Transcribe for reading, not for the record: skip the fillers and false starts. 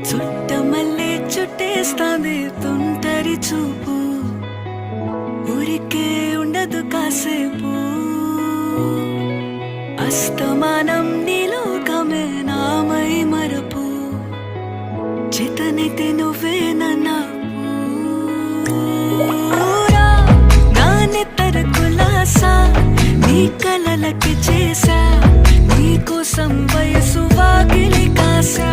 చుట్టమల్లే చుట్టేస్తాంది తుంటరి చూపు, ఊరికే ఉండదు కాసేపు. అస్తమానం నీలోకమే నామై మరపు, చేతనైతే నువ్వే నన్నూరా. నా నెత్తర కులాసా నీ కలలకి చేసా, నీ కోసం వయసు వాకిలి కాసా.